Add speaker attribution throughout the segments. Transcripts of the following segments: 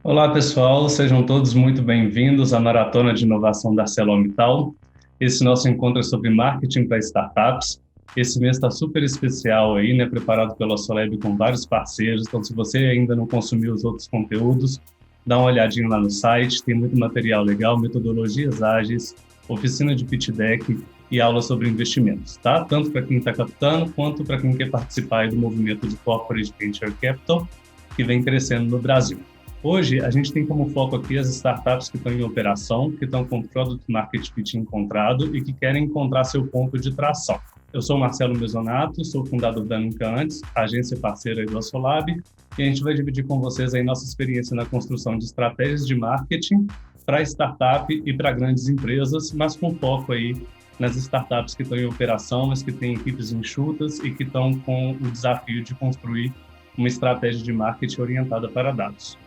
Speaker 1: Olá, pessoal, sejam todos muito bem-vindos à Maratona de Inovação da ArcelorMittal. Esse nosso encontro é sobre marketing para startups. Esse mês está super especial aí, né, preparado pela Soleb com vários parceiros. Então, se você ainda não consumiu os outros conteúdos, dá uma olhadinha lá no site, tem muito material legal, metodologias ágeis, oficina de pitch deck e aulas sobre investimentos, tá? Tanto para quem está captando, quanto para quem quer participar aí do movimento de Corporate Venture Capital, que vem crescendo no Brasil. Hoje, a gente tem como foco aqui as startups que estão em operação, que estão com o Product Market Fit encontrado e que querem encontrar seu ponto de tração. Eu sou o Marcelo Mesonato, sou fundador da Nunca Antes, agência parceira do Assolab, e a gente vai dividir com vocês aí nossa experiência na construção de estratégias de marketing para startup e para grandes empresas, mas com foco aí nas startups que estão em operação, mas que têm equipes enxutas e que estão com o desafio de construir uma estratégia de marketing orientada para dados.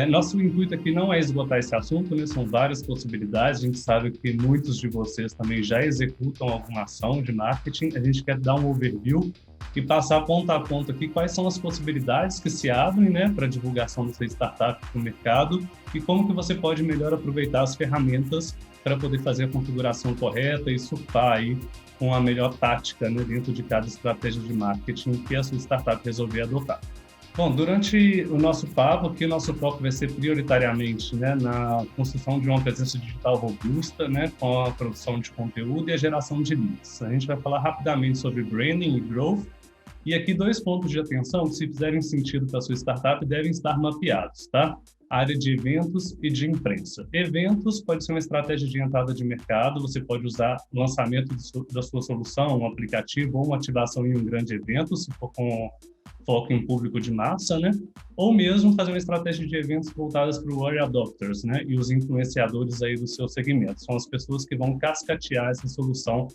Speaker 1: Nosso intuito aqui não é esgotar esse assunto, né? São várias possibilidades. A gente sabe que muitos de vocês também já executam alguma ação de marketing. A gente quer dar um overview e passar ponto a ponto aqui quais são as possibilidades que se abrem, né, para a divulgação da sua startup no mercado e como que você pode melhor aproveitar as ferramentas para poder fazer a configuração correta e surfar aí com a melhor tática, né, dentro de cada estratégia de marketing que a sua startup resolver adotar. Bom, durante o nosso papo, aqui o nosso foco vai ser prioritariamente, né, na construção de uma presença digital robusta, né, com a produção de conteúdo e a geração de leads. A gente vai falar rapidamente sobre branding e growth, e aqui 2 pontos de atenção que, se fizerem sentido para a sua startup, devem estar mapeados, tá? A área de eventos e de imprensa. Eventos pode ser uma estratégia de entrada de mercado, você pode usar o lançamento da sua solução, um aplicativo ou uma ativação em um grande evento, se for com foco em público de massa, né? Ou mesmo fazer uma estratégia de eventos voltadas para o early adopters, né? E os influenciadores aí do seu segmento. São as pessoas que vão cascatear essa solução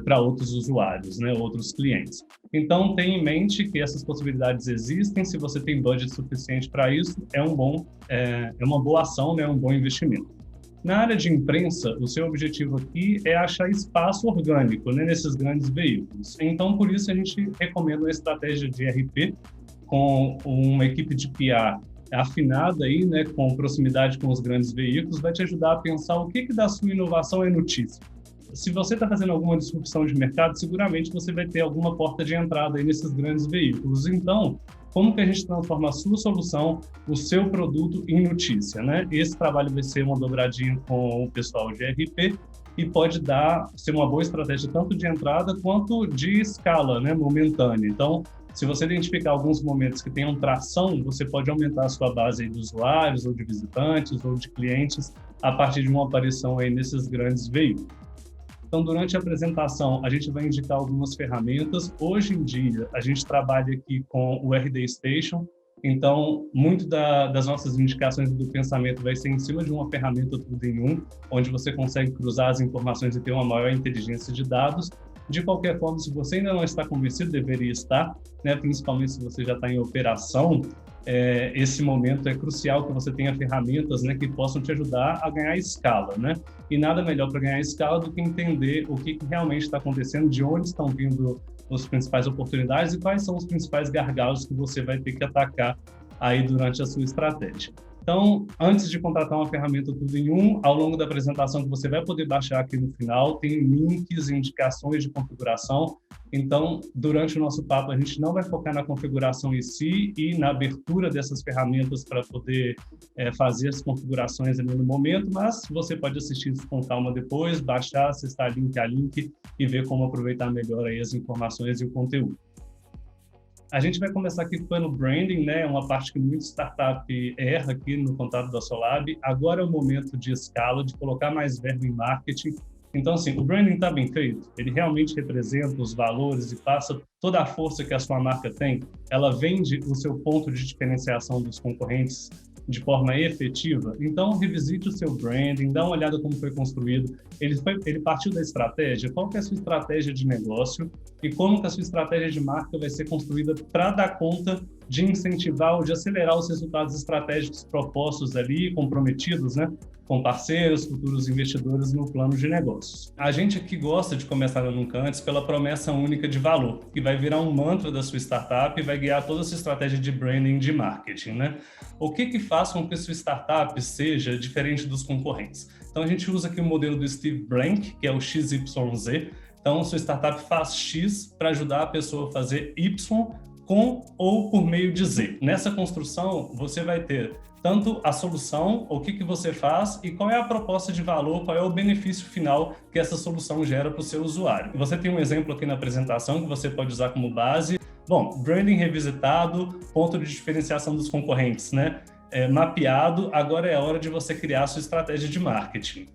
Speaker 1: para outros usuários, né? Outros clientes. Então, tenha em mente que essas possibilidades existem. Se você tem budget suficiente para isso, é uma boa ação, né? Um bom investimento. Na área de imprensa, o seu objetivo aqui é achar espaço orgânico, né, nesses grandes veículos. Então, por isso, a gente recomenda uma estratégia de RP com uma equipe de PR afinada aí, né, com proximidade com os grandes veículos, vai te ajudar a pensar o que da sua inovação é notícia. Se você está fazendo alguma disrupção de mercado, seguramente você vai ter alguma porta de entrada aí nesses grandes veículos. Então, como que a gente transforma a sua solução, o seu produto em notícia, né? Esse trabalho vai ser uma dobradinha com o pessoal de RP e pode ser uma boa estratégia tanto de entrada quanto de escala, né, momentânea. Então, se você identificar alguns momentos que tenham tração, você pode aumentar a sua base de usuários ou de visitantes ou de clientes a partir de uma aparição aí nesses grandes veículos. Então, durante a apresentação, a gente vai indicar algumas ferramentas. Hoje em dia, a gente trabalha aqui com o RD Station. Então, muito das nossas indicações do pensamento vai ser em cima de uma ferramenta tudo em um, onde você consegue cruzar as informações e ter uma maior inteligência de dados. De qualquer forma, se você ainda não está convencido, deveria estar, né? Principalmente se você já está em operação, esse momento é crucial que você tenha ferramentas, né, que possam te ajudar a ganhar escala, né? E nada melhor para ganhar escala do que entender o que realmente está acontecendo, de onde estão vindo as principais oportunidades e quais são os principais gargalos que você vai ter que atacar aí durante a sua estratégia. Então, antes de contratar uma ferramenta tudo em um, ao longo da apresentação que você vai poder baixar aqui no final, tem links e indicações de configuração. Então, durante o nosso papo, a gente não vai focar na configuração em si e na abertura dessas ferramentas para poder fazer as configurações ali no momento, mas você pode assistir isso com calma depois, baixar, acessar link a link e ver como aproveitar melhor aí as informações e o conteúdo. A gente vai começar aqui pelo branding, né? Uma parte que muita startup erra aqui no contato da Solab. Agora é o momento de escala, de colocar mais verba em marketing. Então, assim, o branding está bem feito, ele realmente representa os valores e passa toda a força que a sua marca tem. Ela vende o seu ponto de diferenciação dos concorrentes de forma efetiva. Então, revisite o seu branding, dá uma olhada como foi construído. Ele partiu da estratégia. Qual que é a sua estratégia de negócio e como que a sua estratégia de marca vai ser construída para dar conta de incentivar ou de acelerar os resultados estratégicos propostos ali, comprometidos, né, com parceiros, futuros investidores no plano de negócios. A gente aqui gosta de começar no Nunca Antes pela promessa única de valor, que vai virar um mantra da sua startup e vai guiar toda a sua estratégia de branding, de marketing, né? O que faz com que a sua startup seja diferente dos concorrentes? Então, a gente usa aqui o modelo do Steve Blank, que é o XYZ. Então, sua startup faz X para ajudar a pessoa a fazer Y com ou por meio de Z. Nessa construção, você vai ter tanto a solução, o que você faz e qual é a proposta de valor, qual é o benefício final que essa solução gera para o seu usuário. Você tem um exemplo aqui na apresentação que você pode usar como base. Bom, branding revisitado, ponto de diferenciação dos concorrentes, né? Mapeado, agora é a hora de você criar a sua estratégia de marketing.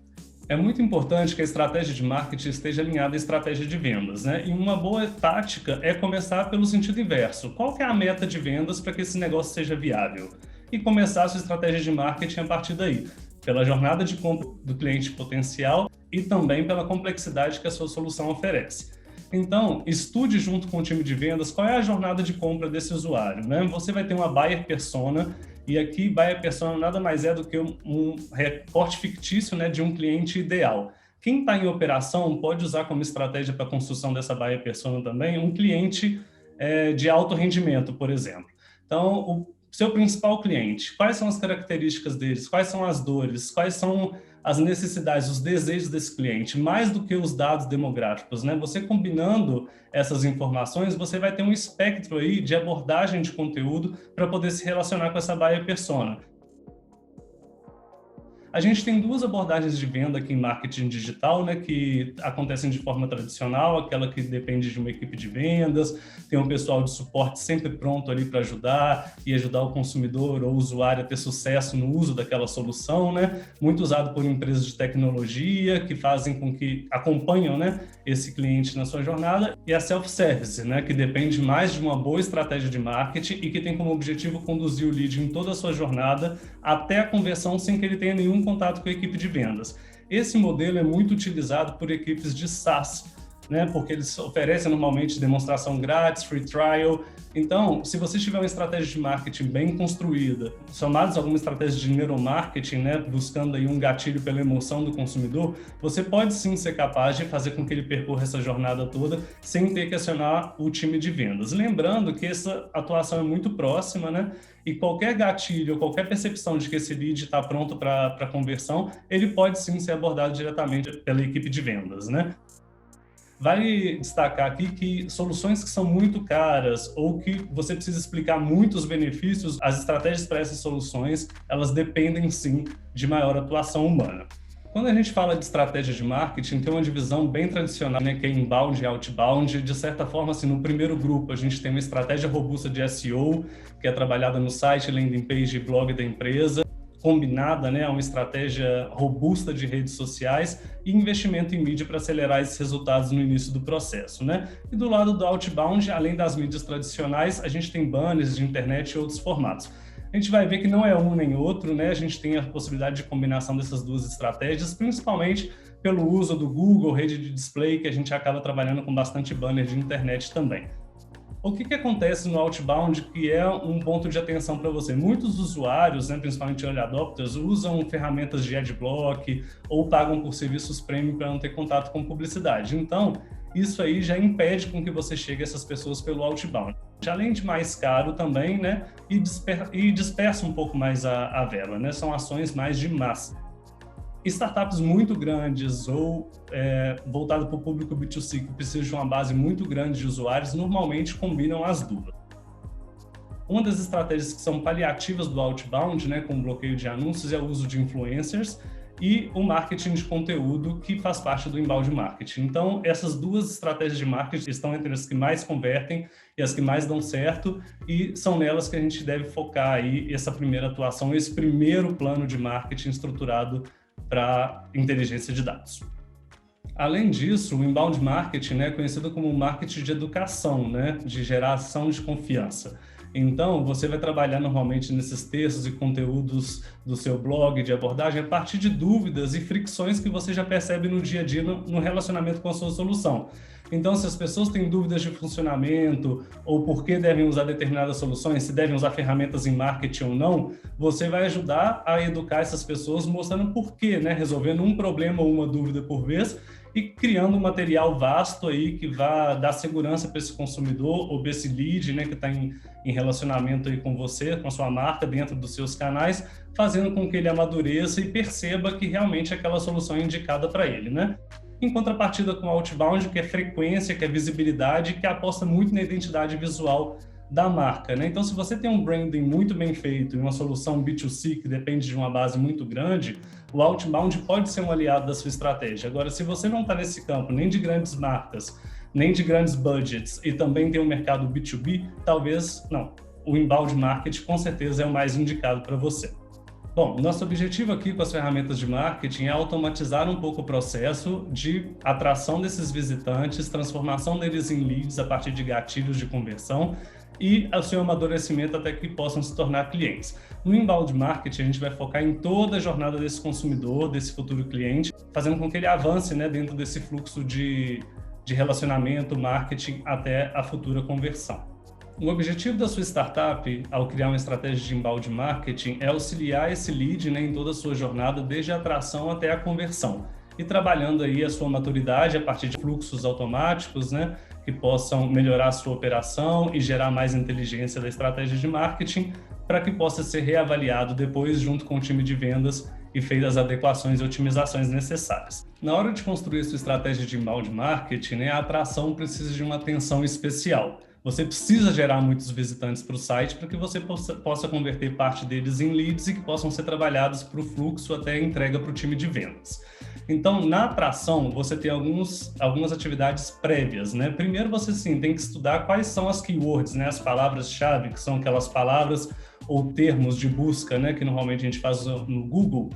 Speaker 1: É muito importante que a estratégia de marketing esteja alinhada à estratégia de vendas, né? E uma boa tática é começar pelo sentido inverso. Qual que é a meta de vendas para que esse negócio seja viável? E começar a sua estratégia de marketing a partir daí, pela jornada de compra do cliente potencial e também pela complexidade que a sua solução oferece. Então, estude junto com o time de vendas qual é a jornada de compra desse usuário, né? Você vai ter uma buyer persona, e aqui buyer persona nada mais é do que um recorte fictício, né, de um cliente ideal. Quem está em operação pode usar como estratégia para a construção dessa buyer persona também um cliente de alto rendimento, por exemplo. Então, o seu principal cliente, quais são as características deles, quais são as dores, quais são as necessidades, os desejos desse cliente, mais do que os dados demográficos, né? Você combinando essas informações, você vai ter um espectro aí de abordagem de conteúdo para poder se relacionar com essa buyer persona. A gente tem duas abordagens de venda aqui em marketing digital, né, que acontecem de forma tradicional, aquela que depende de uma equipe de vendas, tem um pessoal de suporte sempre pronto ali para ajudar e ajudar o consumidor ou o usuário a ter sucesso no uso daquela solução, né, muito usado por empresas de tecnologia que fazem com que acompanham, né, esse cliente na sua jornada, e a self-service, né, que depende mais de uma boa estratégia de marketing e que tem como objetivo conduzir o lead em toda a sua jornada até a conversão sem que ele tenha nenhum contato com a equipe de vendas. Esse modelo é muito utilizado por equipes de SaaS, né? Porque eles oferecem normalmente demonstração grátis, free trial. Então, se você tiver uma estratégia de marketing bem construída, somados a alguma estratégia de neuromarketing, né, buscando aí um gatilho pela emoção do consumidor, você pode sim ser capaz de fazer com que ele percorra essa jornada toda sem ter que acionar o time de vendas. Lembrando que essa atuação é muito próxima, né? E qualquer gatilho, qualquer percepção de que esse lead está pronto para conversão, ele pode sim ser abordado diretamente pela equipe de vendas, né? Vale destacar aqui que soluções que são muito caras ou que você precisa explicar muitos benefícios, as estratégias para essas soluções, elas dependem sim de maior atuação humana. Quando a gente fala de estratégia de marketing, tem uma divisão bem tradicional, né, que é inbound e outbound. De certa forma, assim, no primeiro grupo, a gente tem uma estratégia robusta de SEO, que é trabalhada no site, landing page e blog da empresa, combinada, né, a uma estratégia robusta de redes sociais e investimento em mídia para acelerar esses resultados no início do processo, né? E do lado do outbound, além das mídias tradicionais, a gente tem banners de internet e outros formatos. A gente vai ver que não é um nem outro, né? A gente tem a possibilidade de combinação dessas duas estratégias, principalmente pelo uso do Google, rede de display, que a gente acaba trabalhando com bastante banner de internet também. O que acontece no outbound que é um ponto de atenção para você? Muitos usuários, né, principalmente early adopters, usam ferramentas de adblock ou pagam por serviços premium para não ter contato com publicidade. Então, isso aí já impede com que você chegue a essas pessoas pelo outbound. Além de mais caro também, né, e dispersa um pouco mais a verba, né? São ações mais de massa. Startups muito grandes ou voltadas para o público B2C que precisam de uma base muito grande de usuários, normalmente combinam as duas. Uma das estratégias que são paliativas do outbound, né, com bloqueio de anúncios, é o uso de influencers e o marketing de conteúdo, que faz parte do inbound marketing. Então, essas duas estratégias de marketing estão entre as que mais convertem e as que mais dão certo, e são nelas que a gente deve focar aí essa primeira atuação, esse primeiro plano de marketing estruturado para inteligência de dados. Além disso, o inbound marketing, né, é conhecido como marketing de educação, né, de geração de confiança. Então, você vai trabalhar normalmente nesses textos e conteúdos do seu blog de abordagem a partir de dúvidas e fricções que você já percebe no dia a dia no relacionamento com a sua solução. Então, se as pessoas têm dúvidas de funcionamento ou por que devem usar determinadas soluções, se devem usar ferramentas em marketing ou não, você vai ajudar a educar essas pessoas mostrando por quê, né? Resolvendo um problema ou uma dúvida por vez e criando um material vasto aí que vá dar segurança para esse consumidor ou para esse lead, né, que está em relacionamento aí com você, com a sua marca, dentro dos seus canais, fazendo com que ele amadureça e perceba que realmente aquela solução é indicada para ele, né? Em contrapartida com o outbound, que é frequência, que é visibilidade, que aposta muito na identidade visual da marca, né? Então, se você tem um branding muito bem feito e uma solução B2C que depende de uma base muito grande, o outbound pode ser um aliado da sua estratégia. Agora, se você não está nesse campo nem de grandes marcas, nem de grandes budgets e também tem um mercado B2B, talvez não. O inbound marketing com certeza é o mais indicado para você. Bom, nosso objetivo aqui com as ferramentas de marketing é automatizar um pouco o processo de atração desses visitantes, transformação deles em leads a partir de gatilhos de conversão e o seu amadurecimento até que possam se tornar clientes. No inbound marketing, a gente vai focar em toda a jornada desse consumidor, desse futuro cliente, fazendo com que ele avance, né, dentro desse fluxo de relacionamento, marketing até a futura conversão. O objetivo da sua startup, ao criar uma estratégia de inbound marketing, é auxiliar esse lead, né, em toda a sua jornada, desde a atração até a conversão. E trabalhando aí a sua maturidade a partir de fluxos automáticos, né, que possam melhorar a sua operação e gerar mais inteligência da estratégia de marketing, para que possa ser reavaliado depois junto com o time de vendas e feitas as adequações e otimizações necessárias. Na hora de construir sua estratégia de inbound marketing, né, a atração precisa de uma atenção especial. Você precisa gerar muitos visitantes para o site para que você possa converter parte deles em leads e que possam ser trabalhados para o fluxo até a entrega para o time de vendas. Então, na atração, você tem algumas atividades prévias, né? Primeiro, você sim tem que estudar quais são as keywords, né? As palavras-chave, que são aquelas palavras ou termos de busca, né? Que normalmente a gente faz no Google,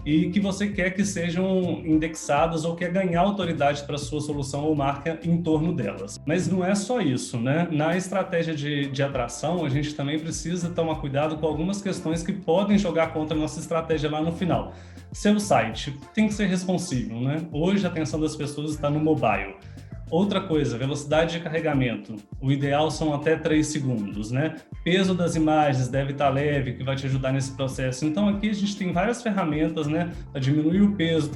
Speaker 1: e que você quer que sejam indexadas ou quer ganhar autoridade para a sua solução ou marca em torno delas. Mas não é só isso, né? Na estratégia de atração, a gente também precisa tomar cuidado com algumas questões que podem jogar contra a nossa estratégia lá no final. Seu site tem que ser responsível, né? Hoje a atenção das pessoas está no mobile. Outra coisa, velocidade de carregamento. O ideal são até 3 segundos, né? Peso das imagens deve estar leve, que vai te ajudar nesse processo. Então aqui a gente tem várias ferramentas, né? Para diminuir o peso,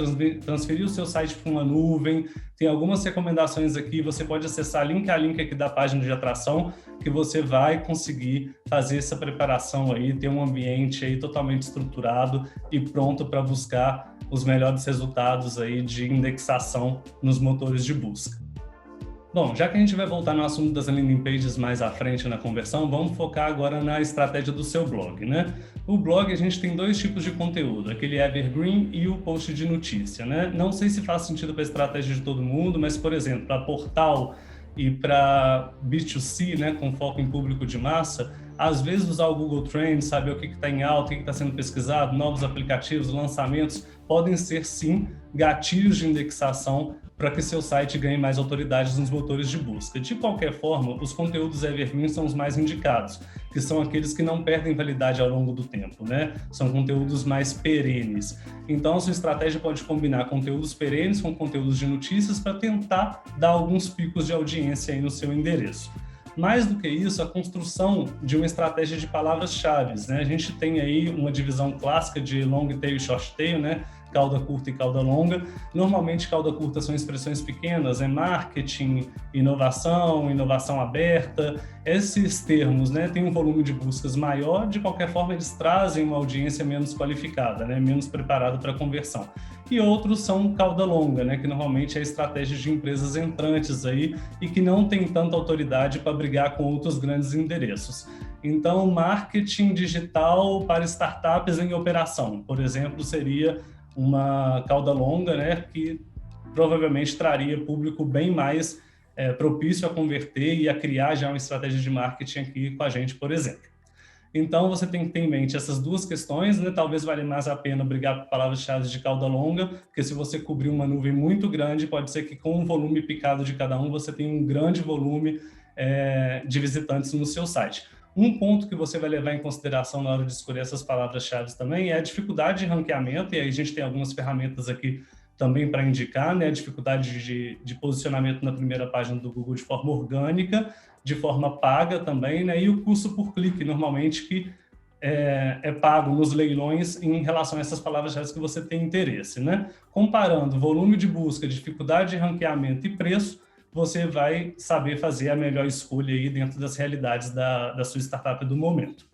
Speaker 1: transferir o seu site para uma nuvem. Tem algumas recomendações aqui, você pode acessar link a link aqui da página de atração, que você vai conseguir fazer essa preparação aí, ter um ambiente aí totalmente estruturado e pronto para buscar os melhores resultados aí de indexação nos motores de busca. Bom, já que a gente vai voltar no assunto das landing pages mais à frente na conversão, vamos focar agora na estratégia do seu blog, né? O blog a gente tem dois tipos de conteúdo, aquele evergreen e o post de notícia, né? Não sei se faz sentido para a estratégia de todo mundo, mas, por exemplo, para portal e para B2C, né, com foco em público de massa, às vezes usar o Google Trends, saber o que está em alta, o que está sendo pesquisado, novos aplicativos, lançamentos, podem ser sim gatilhos de indexação para que seu site ganhe mais autoridade nos motores de busca. De qualquer forma, os conteúdos evergreen são os mais indicados, que são aqueles que não perdem validade ao longo do tempo, né? São conteúdos mais perenes. Então, a sua estratégia pode combinar conteúdos perenes com conteúdos de notícias para tentar dar alguns picos de audiência aí no seu endereço. Mais do que isso, a construção de uma estratégia de palavras-chave, né? A gente tem aí uma divisão clássica de long tail e short tail, né? Cauda curta e cauda longa. Normalmente, cauda curta são expressões pequenas, é marketing, inovação aberta. Esses termos, né, têm um volume de buscas maior, de qualquer forma, eles trazem uma audiência menos qualificada, né, menos preparada para a conversão. E outros são cauda longa, né, que normalmente é estratégia de empresas entrantes aí e que não tem tanta autoridade para brigar com outros grandes endereços. Então, marketing digital para startups em operação, por exemplo, seria uma cauda longa, né, que provavelmente traria público bem mais propício a converter e a criar já uma estratégia de marketing aqui com a gente, por exemplo. Então, você tem que ter em mente essas duas questões, né? Talvez valha mais a pena brigar por palavras-chave de cauda longa, porque se você cobrir uma nuvem muito grande, pode ser que com o volume picado de cada um, você tenha um grande volume de visitantes no seu site. Um ponto que você vai levar em consideração na hora de escolher essas palavras-chave também é a dificuldade de ranqueamento, e aí a gente tem algumas ferramentas aqui também para indicar, né, a dificuldade de posicionamento na primeira página do Google de forma orgânica, de forma paga também, né, e o custo por clique, normalmente, que é pago nos leilões em relação a essas palavras-chave que você tem interesse, né? Comparando volume de busca, dificuldade de ranqueamento e preço, você vai saber fazer a melhor escolha aí dentro das realidades da sua startup do momento.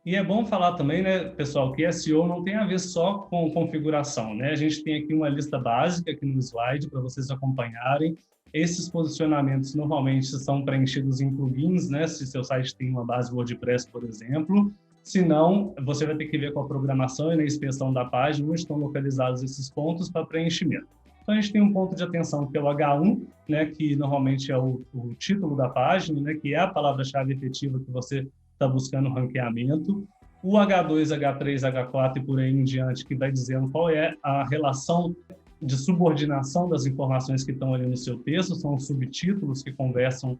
Speaker 1: E é bom falar também, né, pessoal, que SEO não tem a ver só com configuração, né? A gente tem aqui uma lista básica aqui no slide para vocês acompanharem. Esses posicionamentos normalmente são preenchidos em plugins, né? Se seu site tem uma base WordPress, por exemplo. Se não, você vai ter que ver com a programação e na inspeção da página onde estão localizados esses pontos para preenchimento. Então, a gente tem um ponto de atenção que é o H1, né, que normalmente é o título da página, né, que é a palavra-chave efetiva que você está buscando ranqueamento. O H2, H3, H4 e por aí em diante, que vai dizendo qual é a relação de subordinação das informações que estão ali no seu texto, são os subtítulos que conversam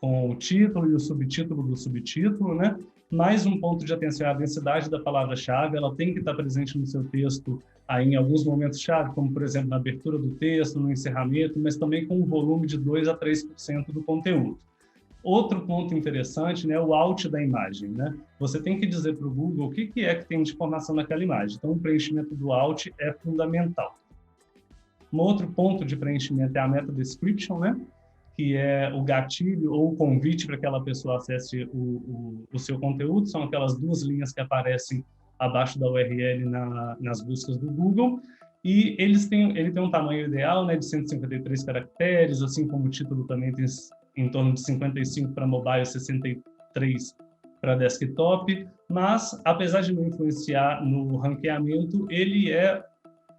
Speaker 1: com o título e o subtítulo do subtítulo, né? Mais um ponto de atenção é a densidade da palavra-chave, ela tem que estar presente no seu texto aí em alguns momentos-chave, como, por exemplo, na abertura do texto, no encerramento, mas também com um volume de 2 a 3% do conteúdo. Outro ponto interessante, né, o alt da imagem, né? Você tem que dizer para o Google o que é que tem de informação naquela imagem. Então, o preenchimento do alt é fundamental. Um outro ponto de preenchimento é a meta description, né? Que é o gatilho ou o convite para que aquela pessoa acesse o seu conteúdo. São aquelas duas linhas que aparecem abaixo da URL nas buscas do Google. E ele tem um tamanho ideal, né, de 153 caracteres, assim como o título também tem em torno de 55 para mobile, 63 para desktop. Mas, apesar de não influenciar no ranqueamento, ele é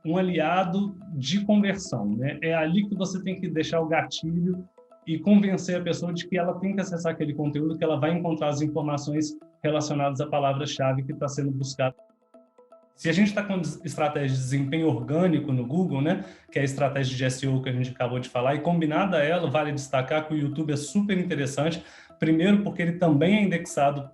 Speaker 1: um aliado de conversão, né? É ali que você tem que deixar o gatilho e convencer a pessoa de que ela tem que acessar aquele conteúdo, que ela vai encontrar as informações relacionadas à palavra-chave que está sendo buscada. Se a gente está com estratégia de desempenho orgânico no Google, né, que é a estratégia de SEO que a gente acabou de falar, e combinada a ela, vale destacar que o YouTube é super interessante. Primeiro, porque ele também é indexado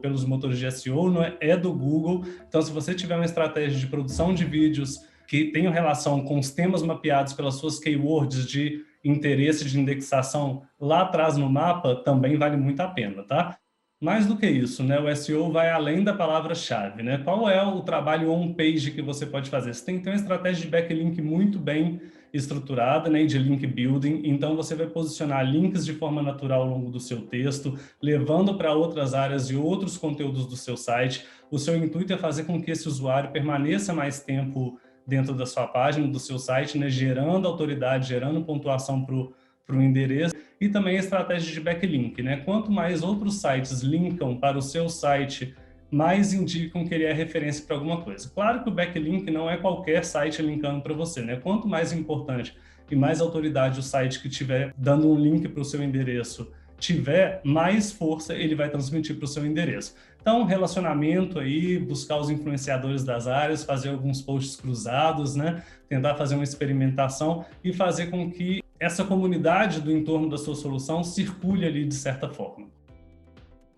Speaker 1: pelos motores de SEO, não é do Google. Então, se você tiver uma estratégia de produção de vídeos que tenham relação com os temas mapeados pelas suas keywords de interesse de indexação lá atrás no mapa, também vale muito a pena, tá? Mais do que isso, né? O SEO vai além da palavra-chave, né? Qual é o trabalho on-page que você pode fazer? Você tem que ter uma estratégia de backlink muito bem estruturada, né? De link building. Então, você vai posicionar links de forma natural ao longo do seu texto, levando para outras áreas e outros conteúdos do seu site. O seu intuito é fazer com que esse usuário permaneça mais tempo dentro da sua página, do seu site, né? Gerando autoridade, gerando pontuação para o endereço. E também a estratégia de backlink, né? Quanto mais outros sites linkam para o seu site, mais indicam que ele é referência para alguma coisa. Claro que o backlink não é qualquer site linkando para você, né? Quanto mais importante e mais autoridade o site que tiver dando um link para o seu endereço tiver, mais força ele vai transmitir para o seu endereço. Então, relacionamento aí, buscar os influenciadores das áreas, fazer alguns posts cruzados, né? Tentar fazer uma experimentação e fazer com que essa comunidade do entorno da sua solução circule ali de certa forma.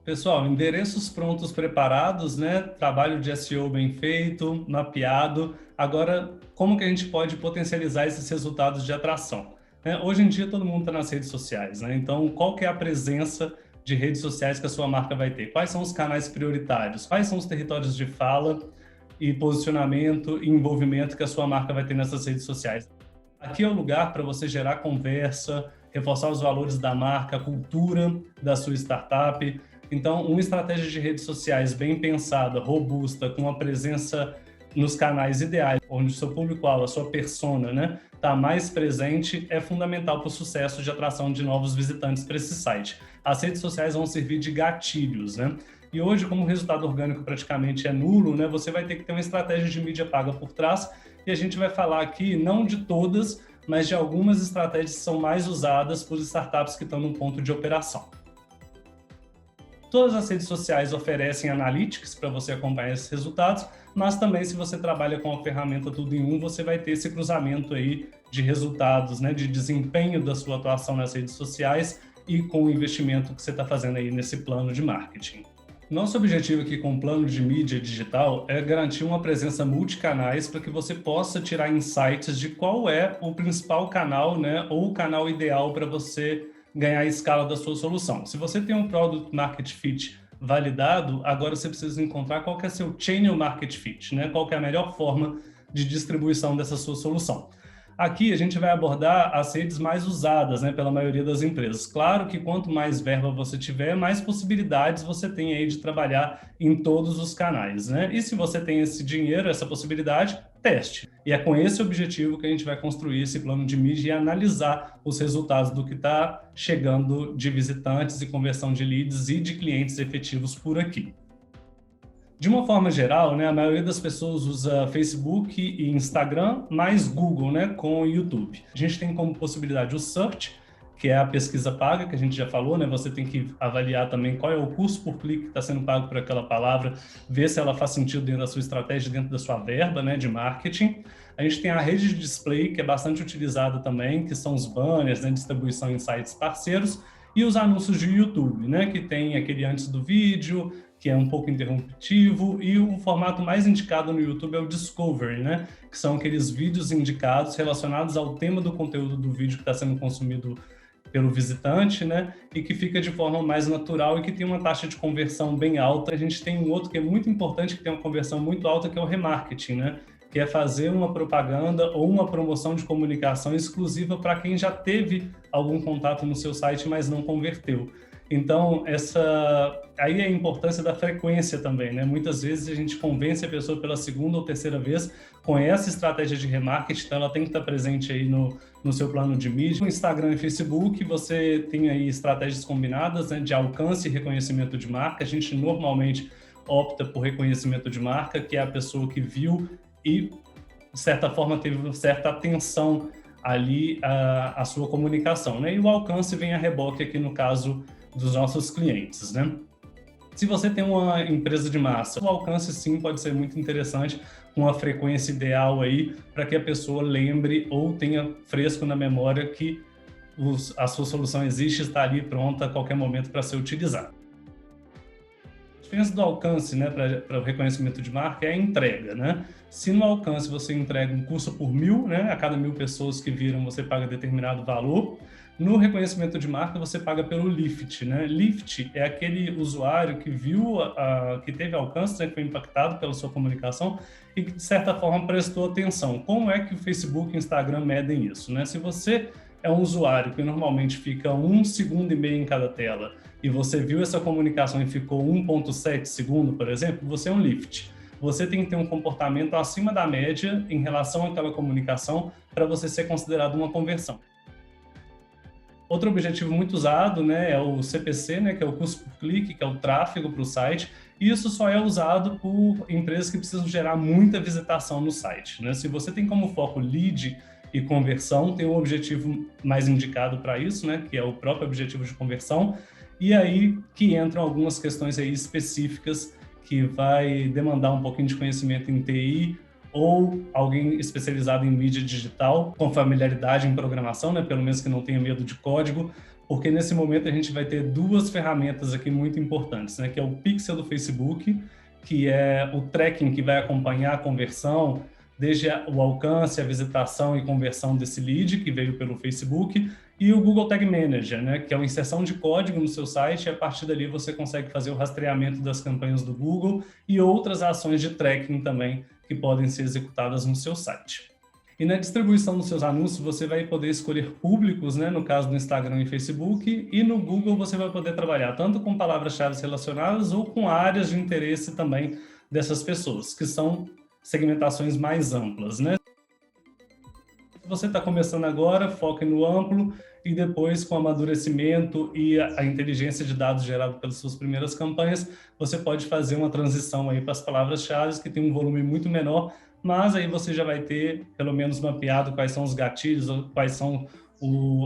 Speaker 1: Pessoal, endereços prontos, preparados, né? Trabalho de SEO bem feito, mapeado. Agora, como que a gente pode potencializar esses resultados de atração? Hoje em dia, todo mundo está nas redes sociais, né? Então, qual que é a presença de redes sociais que a sua marca vai ter? Quais são os canais prioritários? Quais são os territórios de fala e posicionamento e envolvimento que a sua marca vai ter nessas redes sociais? Aqui é o lugar para você gerar conversa, reforçar os valores da marca, a cultura da sua startup. Então, uma estratégia de redes sociais bem pensada, robusta, com uma presença nos canais ideais, onde o seu público-alvo, a sua persona, né, está mais presente, é fundamental para o sucesso de atração de novos visitantes para esse site. As redes sociais vão servir de gatilhos, né? E hoje, como o resultado orgânico praticamente é nulo, né, você vai ter que ter uma estratégia de mídia paga por trás, e a gente vai falar aqui não de todas, mas de algumas estratégias que são mais usadas por startups que estão no ponto de operação. Todas as redes sociais oferecem analytics para você acompanhar esses resultados, mas também se você trabalha com a ferramenta Tudo em Um, você vai ter esse cruzamento aí de resultados, né, de desempenho da sua atuação nas redes sociais e com o investimento que você está fazendo aí nesse plano de marketing. Nosso objetivo aqui com o plano de mídia digital é garantir uma presença multicanais para que você possa tirar insights de qual é o principal canal, né, ou o canal ideal para você ganhar a escala da sua solução. Se você tem um Product Market Fit validado, agora você precisa encontrar qual que é seu Channel Market Fit, né, qual que é a melhor forma de distribuição dessa sua solução. Aqui a gente vai abordar as redes mais usadas, né, pela maioria das empresas. Claro que quanto mais verba você tiver, mais possibilidades você tem aí de trabalhar em todos os canais, né? E se você tem esse dinheiro, essa possibilidade, teste. E é com esse objetivo que a gente vai construir esse plano de mídia e analisar os resultados do que está chegando de visitantes e conversão de leads e de clientes efetivos por aqui. De uma forma geral, né, a maioria das pessoas usa Facebook e Instagram, mais Google, né, com o YouTube. A gente tem como possibilidade o Search, que é a pesquisa paga, que a gente já falou, né? Você tem que avaliar também qual é o custo por clique que está sendo pago por aquela palavra, ver se ela faz sentido dentro da sua estratégia, dentro da sua verba, né, de marketing. A gente tem a rede de display, que é bastante utilizada também, que são os banners, né, distribuição em sites parceiros, e os anúncios de YouTube, né, que tem aquele antes do vídeo, que é um pouco interruptivo, e o formato mais indicado no YouTube é o Discovery, né, que são aqueles vídeos indicados relacionados ao tema do conteúdo do vídeo que está sendo consumido pelo visitante, né, e que fica de forma mais natural e que tem uma taxa de conversão bem alta. A gente tem um outro que é muito importante, que tem uma conversão muito alta, que é o remarketing, né, que é fazer uma propaganda ou uma promoção de comunicação exclusiva para quem já teve algum contato no seu site, mas não converteu. Então, aí é a importância da frequência também, né? Muitas vezes a gente convence a pessoa pela segunda ou terceira vez com essa estratégia de remarketing, então ela tem que estar presente aí no seu plano de mídia. No Instagram e Facebook, você tem aí estratégias combinadas, né, de alcance e reconhecimento de marca. A gente normalmente opta por reconhecimento de marca, que é a pessoa que viu e, de certa forma, teve uma certa atenção ali a sua comunicação, né? E o alcance vem a reboque aqui no caso dos nossos clientes, né? Se você tem uma empresa de massa, o alcance sim pode ser muito interessante, com a frequência ideal aí, para que a pessoa lembre ou tenha fresco na memória que a sua solução existe, está ali pronta a qualquer momento para ser utilizada. A diferença do alcance, né, para o reconhecimento de marca é a entrega, né? Se no alcance você entrega um curso por 1.000, né, a cada 1.000 pessoas que viram você paga determinado valor, no reconhecimento de marca você paga pelo lift, né? Lift é aquele usuário que viu, que teve alcance, né, que foi impactado pela sua comunicação e que de certa forma prestou atenção. Como é que o Facebook e o Instagram medem isso, né? Se você é um usuário que normalmente fica 1,5 segundo em cada tela e você viu essa comunicação e ficou 1,7 segundo, por exemplo, você é um lift. Você tem que ter um comportamento acima da média em relação àquela comunicação para você ser considerado uma conversão. Outro objetivo muito usado, né, é o CPC, né, que é o custo por clique, que é o tráfego para o site, e isso só é usado por empresas que precisam gerar muita visitação no site, né? Se você tem como foco lead e conversão, tem um objetivo mais indicado para isso, né, que é o próprio objetivo de conversão, e aí que entram algumas questões aí específicas que vai demandar um pouquinho de conhecimento em TI ou alguém especializado em mídia digital, com familiaridade em programação, né, pelo menos que não tenha medo de código, porque nesse momento a gente vai ter duas ferramentas aqui muito importantes, né, que é o Pixel do Facebook, que é o tracking que vai acompanhar a conversão, desde o alcance, a visitação e conversão desse lead que veio pelo Facebook, e o Google Tag Manager, né, que é uma inserção de código no seu site, e a partir dali você consegue fazer o rastreamento das campanhas do Google e outras ações de tracking também que podem ser executadas no seu site. E na distribuição dos seus anúncios, você vai poder escolher públicos, né, no caso do Instagram e Facebook, e no Google você vai poder trabalhar tanto com palavras-chave relacionadas ou com áreas de interesse também dessas pessoas, que são segmentações mais amplas, né? Se você está começando agora, foque no amplo e depois, com o amadurecimento e a inteligência de dados gerada pelas suas primeiras campanhas, você pode fazer uma transição aí para as palavras-chave que tem um volume muito menor, mas aí você já vai ter pelo menos mapeado quais são os gatilhos, ou quais são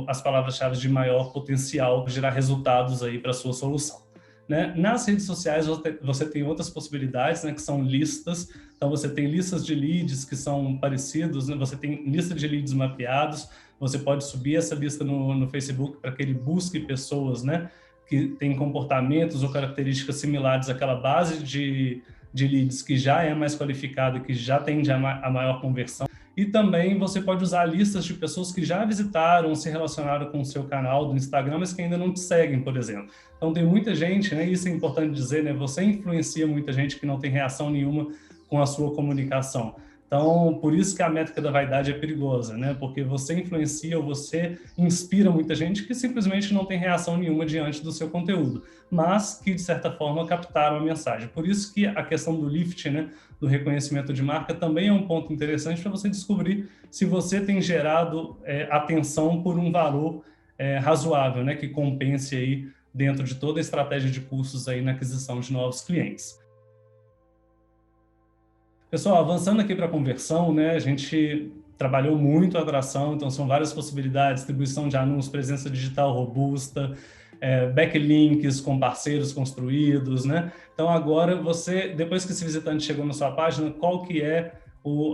Speaker 1: as palavras-chave de maior potencial para gerar resultados aí para a sua solução. né? Nas redes sociais você tem outras possibilidades, né, que são listas. Então você tem listas de leads que são parecidos, né? Você tem lista de leads mapeados. Você pode subir essa lista no Facebook para que ele busque pessoas, né, que têm comportamentos ou características similares àquela base de leads que já é mais qualificada, que já tende a maior conversão. E também você pode usar listas de pessoas que já visitaram, se relacionaram com o seu canal do Instagram, mas que ainda não te seguem, por exemplo. Então tem muita gente, né, isso é importante dizer, né, você influencia muita gente que não tem reação nenhuma com a sua comunicação. Então, por isso que a métrica da vaidade é perigosa, né? Porque você influencia ou você inspira muita gente que simplesmente não tem reação nenhuma diante do seu conteúdo, mas que, de certa forma, captaram a mensagem. Por isso que a questão do lift, né, do reconhecimento de marca, também é um ponto interessante para você descobrir se você tem gerado atenção por um valor razoável, né, que compense aí dentro de toda a estratégia de custos aí na aquisição de novos clientes. Pessoal, avançando aqui para a conversão, né, a gente trabalhou muito a atração, então são várias possibilidades, distribuição de anúncios, presença digital robusta, backlinks com parceiros construídos, né? Então agora você, depois que esse visitante chegou na sua página, qual que é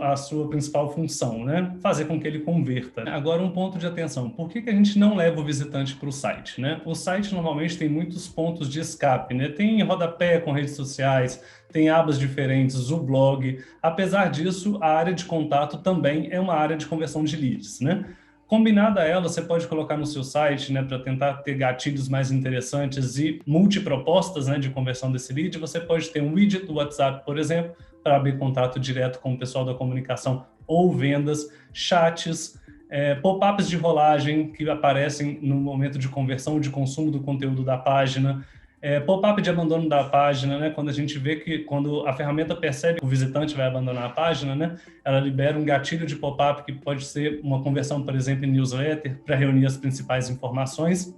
Speaker 1: a sua principal função, né? Fazer com que ele converta. Agora, um ponto de atenção: por que a gente não leva o visitante para o site, né? O site normalmente tem muitos pontos de escape, né? Tem rodapé com redes sociais, tem abas diferentes, o blog. Apesar disso, a área de contato também é uma área de conversão de leads, né? Combinada a ela, você pode colocar no seu site, né, para tentar ter gatilhos mais interessantes e multipropostas, né, de conversão desse lead. Você pode ter um widget do WhatsApp, por exemplo, para abrir contato direto com o pessoal da comunicação ou vendas, chats, pop-ups de rolagem que aparecem no momento de conversão, de consumo do conteúdo da página, pop-up de abandono da página, né? Quando a gente vê que quando a ferramenta percebe que o visitante vai abandonar a página, né, ela libera um gatilho de pop-up que pode ser uma conversão, por exemplo, em newsletter, para reunir as principais informações.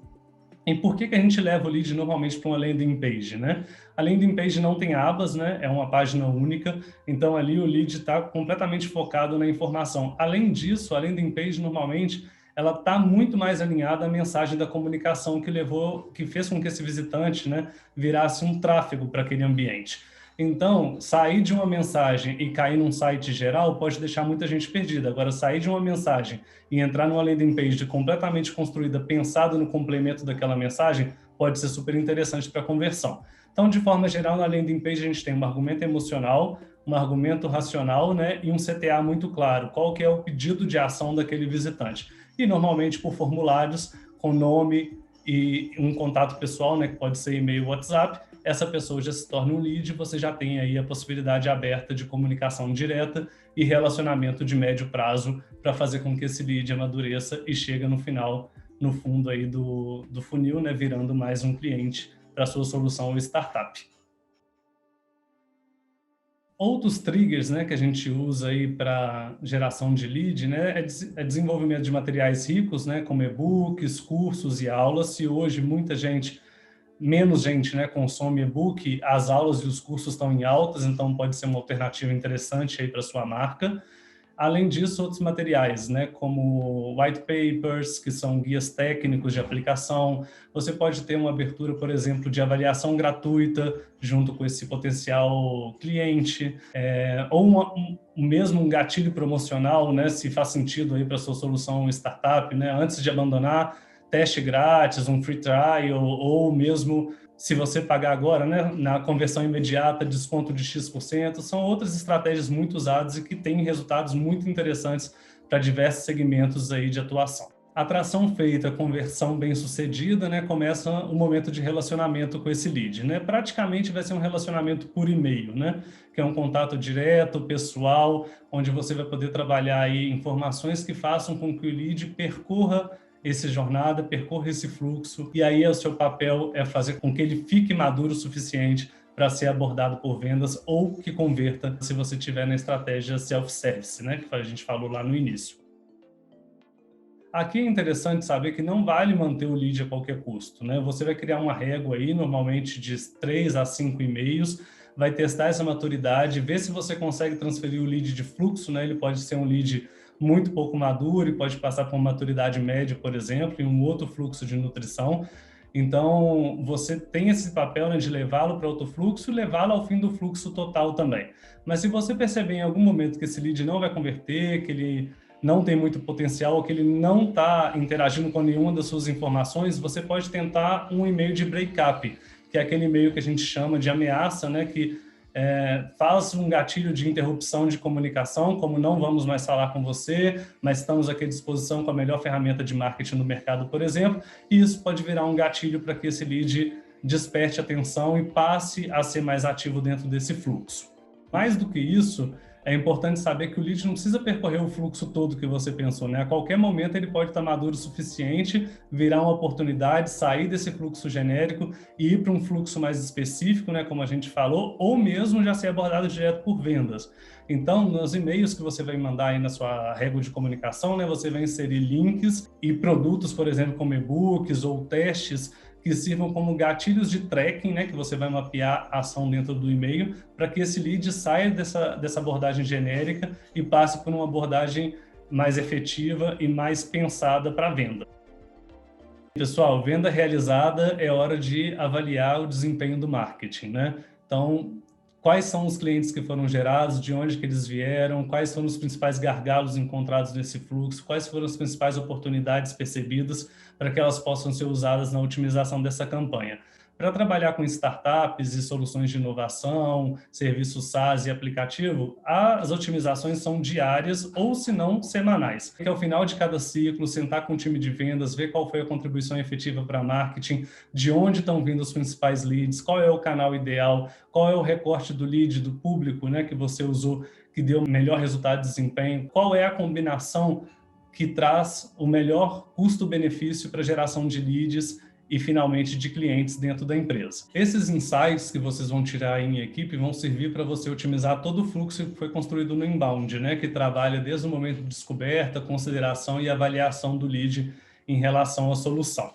Speaker 1: E por que a gente leva o lead normalmente para uma landing page, né? A landing page não tem abas, né? É uma página única, então ali o lead está completamente focado na informação. Além disso, a landing page normalmente ela está muito mais alinhada à mensagem da comunicação que fez com que esse visitante, né, virasse um tráfego para aquele ambiente. Então, sair de uma mensagem e cair num site geral pode deixar muita gente perdida. Agora, sair de uma mensagem e entrar numa landing page completamente construída, pensada no complemento daquela mensagem, pode ser super interessante para a conversão. Então, de forma geral, na landing page a gente tem um argumento emocional, um argumento racional, né, e um CTA muito claro, qual que é o pedido de ação daquele visitante. E normalmente por formulários com nome e um contato pessoal, né, que pode ser e-mail ou WhatsApp, essa pessoa já se torna um lead, você já tem aí a possibilidade aberta de comunicação direta e relacionamento de médio prazo para fazer com que esse lead amadureça e chegue no final, no fundo aí do funil, né, virando mais um cliente para a sua solução ou startup. Outros triggers, né, que a gente usa aí para geração de lead, né, é desenvolvimento de materiais ricos, né, como e-books, cursos e aulas. Se hoje menos gente, né, consome e-book, as aulas e os cursos estão em altas, então pode ser uma alternativa interessante aí para sua marca. Além disso, outros materiais, né, como white papers, que são guias técnicos de aplicação. Você pode ter uma abertura, por exemplo, de avaliação gratuita junto com esse potencial cliente, ou mesmo um gatilho promocional, né, se faz sentido aí para a sua solução startup, né, antes de abandonar, teste grátis, um free trial, ou mesmo se você pagar agora, né, na conversão imediata, desconto de X%, são outras estratégias muito usadas e que têm resultados muito interessantes para diversos segmentos aí de atuação. Atração feita, conversão bem sucedida, né, começa o momento de relacionamento com esse lead, né? Praticamente vai ser um relacionamento por e-mail, né, que é um contato direto, pessoal, onde você vai poder trabalhar aí informações que façam com que o lead percorra essa jornada, percorra esse fluxo, e aí o seu papel é fazer com que ele fique maduro o suficiente para ser abordado por vendas ou que converta se você tiver na estratégia self-service, né, que a gente falou lá no início. Aqui é interessante saber que não vale manter o lead a qualquer custo, né? Você vai criar uma régua aí, normalmente de 3 a 5 e-mails, vai testar essa maturidade, ver se você consegue transferir o lead de fluxo, né? Ele pode ser um lead muito pouco maduro e pode passar por uma maturidade média, por exemplo, e um outro fluxo de nutrição. Então, você tem esse papel, né, de levá-lo para outro fluxo e levá-lo ao fim do fluxo total também. Mas se você perceber em algum momento que esse lead não vai converter, que ele não tem muito potencial, ou que ele não está interagindo com nenhuma das suas informações, você pode tentar um e-mail de breakup, que é aquele e-mail que a gente chama de ameaça, né, que faz um gatilho de interrupção de comunicação, como não vamos mais falar com você, mas estamos aqui à disposição com a melhor ferramenta de marketing no mercado, por exemplo, e isso pode virar um gatilho para que esse lead desperte atenção e passe a ser mais ativo dentro desse fluxo. Mais do que isso, é importante saber que o lead não precisa percorrer o fluxo todo que você pensou, né? A qualquer momento ele pode estar maduro o suficiente, virar uma oportunidade, sair desse fluxo genérico e ir para um fluxo mais específico, né? Como a gente falou, ou mesmo já ser abordado direto por vendas. Então, nos e-mails que você vai mandar aí na sua régua de comunicação, né? Você vai inserir links e produtos, por exemplo, como e-books ou testes que sirvam como gatilhos de tracking, né, que você vai mapear a ação dentro do e-mail, para que esse lead saia dessa abordagem genérica e passe por uma abordagem mais efetiva e mais pensada para a venda. Pessoal, venda realizada, é hora de avaliar o desempenho do marketing, né? Então, quais são os clientes que foram gerados, de onde que eles vieram, quais foram os principais gargalos encontrados nesse fluxo, quais foram as principais oportunidades percebidas para que elas possam ser usadas na otimização dessa campanha. Para trabalhar com startups e soluções de inovação, serviços SaaS e aplicativo, as otimizações são diárias ou, se não, semanais. Que ao final de cada ciclo, sentar com o time de vendas, ver qual foi a contribuição efetiva para marketing, de onde estão vindo os principais leads, qual é o canal ideal, qual é o recorte do lead, do público, né, que você usou, que deu o melhor resultado de desempenho, qual é a combinação que traz o melhor custo-benefício para a geração de leads e, finalmente, de clientes dentro da empresa. Esses insights que vocês vão tirar em equipe vão servir para você otimizar todo o fluxo que foi construído no inbound, né, que trabalha desde o momento de descoberta, consideração e avaliação do lead em relação à solução.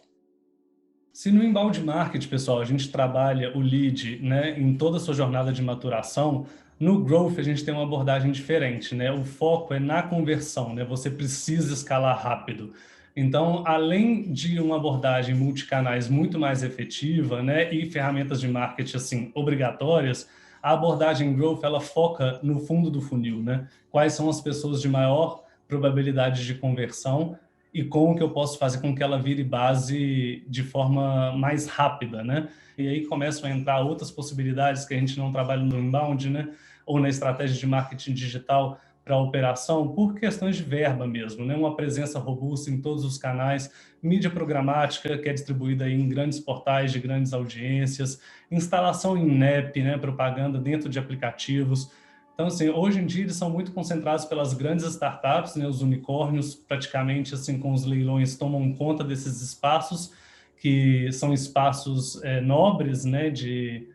Speaker 1: Se no inbound marketing, pessoal, a gente trabalha o lead, né, em toda a sua jornada de maturação, no growth a gente tem uma abordagem diferente, né? O foco é na conversão, né? Você precisa escalar rápido. Então, além de uma abordagem multicanais muito mais efetiva, né, e ferramentas de marketing assim obrigatórias, a abordagem growth ela foca no fundo do funil, né? Quais são as pessoas de maior probabilidade de conversão e como que eu posso fazer com que ela vire base de forma mais rápida, né? E aí começam a entrar outras possibilidades que a gente não trabalha no inbound, né? Ou na estratégia de marketing digital para a operação, por questões de verba mesmo, né? Uma presença robusta em todos os canais, mídia programática, que é distribuída em grandes portais de grandes audiências, instalação em NEP, né? Propaganda dentro de aplicativos. Então, assim, hoje em dia eles são muito concentrados pelas grandes startups, né, os unicórnios, praticamente, assim, com os leilões, tomam conta desses espaços, que são espaços nobres, né, de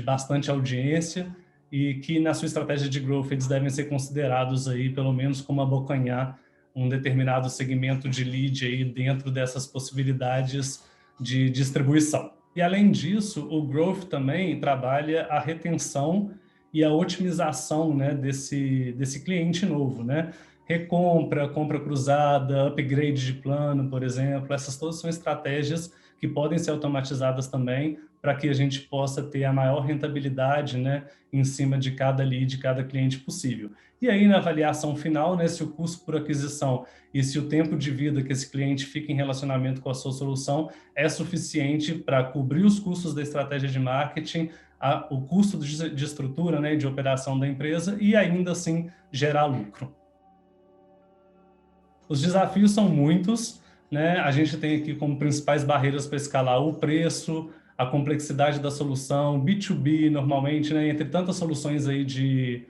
Speaker 1: bastante audiência, e que na sua estratégia de growth eles devem ser considerados aí, pelo menos, como abocanhar um determinado segmento de lead aí dentro dessas possibilidades de distribuição. E, além disso, o growth também trabalha a retenção e a otimização, né, desse cliente novo, né? Recompra, compra cruzada, upgrade de plano, por exemplo, essas todas são estratégias que podem ser automatizadas também para que a gente possa ter a maior rentabilidade, né, em cima de cada lead, cada cliente possível. E aí, na avaliação final, né, se o custo por aquisição e se o tempo de vida que esse cliente fica em relacionamento com a sua solução é suficiente para cobrir os custos da estratégia de marketing, o custo de estrutura, né, de operação da empresa e ainda assim gerar lucro. Os desafios são muitos, né? A gente tem aqui como principais barreiras para escalar o preço, a complexidade da solução, B2B normalmente, né, entre tantas soluções aí de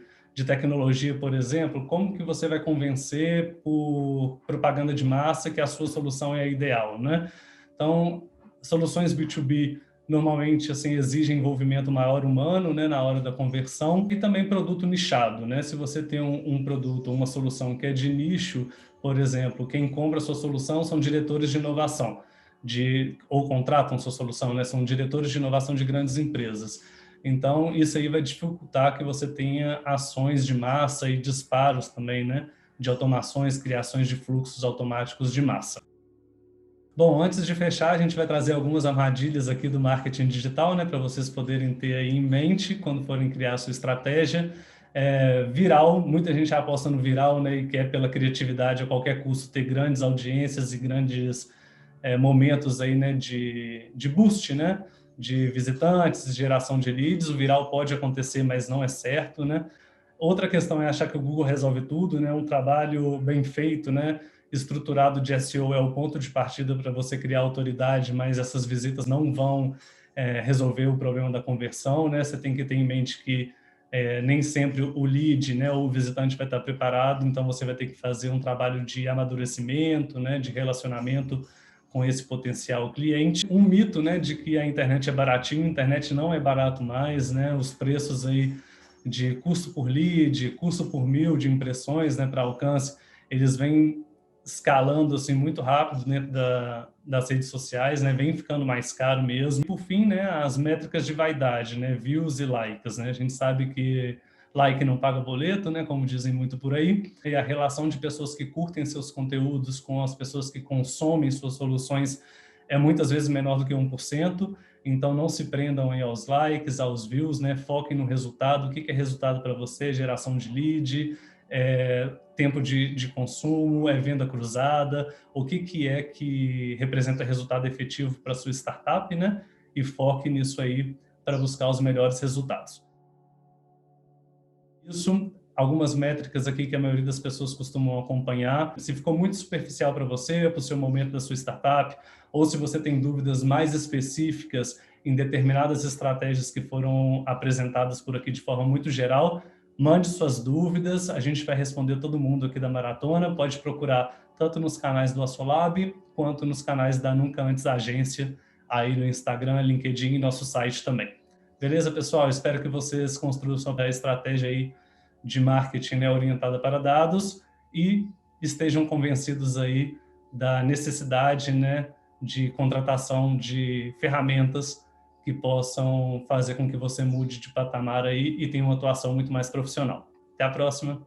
Speaker 1: tecnologia, por exemplo, como que você vai convencer por propaganda de massa que a sua solução é a ideal, né? Então, soluções B2B normalmente assim exigem envolvimento maior humano, né, na hora da conversão, e também produto nichado, né? Se você tem um produto, uma solução que é de nicho, por exemplo, quem compra a sua solução são diretores de inovação, ou contratam sua solução, né? São diretores de inovação de grandes empresas. Então, isso aí vai dificultar que você tenha ações de massa e disparos também, né? De automações, criações de fluxos automáticos de massa. Bom, antes de fechar, a gente vai trazer algumas armadilhas aqui do marketing digital, né, para vocês poderem ter aí em mente quando forem criar a sua estratégia. Viral, muita gente aposta no viral, né, e quer pela criatividade a qualquer custo ter grandes audiências e grandes momentos aí, né, de boost, né, de visitantes, geração de leads. O viral pode acontecer, mas não é certo, né? Outra questão é achar que o Google resolve tudo, né? Um trabalho bem feito, né, estruturado de SEO é o ponto de partida para você criar autoridade, mas essas visitas não vão resolver o problema da conversão, né? Você tem que ter em mente que nem sempre o lead, né, ou o visitante vai estar preparado, então você vai ter que fazer um trabalho de amadurecimento, né, de relacionamento com esse potencial cliente. Um mito, né, de que a internet é baratinho, a internet não é barato mais, né? Os preços aí de custo por lead, custo por 1.000 de impressões, né, para alcance, eles vêm escalando assim muito rápido dentro das redes sociais, né, vem ficando mais caro mesmo. E, por fim, né, as métricas de vaidade, né, views e likes, né, a gente sabe que like não paga boleto, né, como dizem muito por aí, e a relação de pessoas que curtem seus conteúdos com as pessoas que consomem suas soluções é muitas vezes menor do que 1%. Então, não se prendam aí aos likes, aos views, né? Foquem no resultado. O que é resultado para você? Geração de lead, tempo de consumo, venda cruzada. O que é que representa resultado efetivo para a sua startup, né? E foque nisso aí para buscar os melhores resultados. Isso, algumas métricas aqui que a maioria das pessoas costumam acompanhar. Se ficou muito superficial para você, para o seu momento da sua startup, ou se você tem dúvidas mais específicas em determinadas estratégias que foram apresentadas por aqui de forma muito geral, mande suas dúvidas, a gente vai responder todo mundo aqui da Maratona. Pode procurar tanto nos canais do Assolab, quanto nos canais da Nunca Antes Agência, aí no Instagram, LinkedIn e nosso site também. Beleza, pessoal? Espero que vocês construam sua estratégia aí de marketing, né, orientada para dados e estejam convencidos aí da necessidade, né, de contratação de ferramentas que possam fazer com que você mude de patamar aí e tenha uma atuação muito mais profissional. Até a próxima.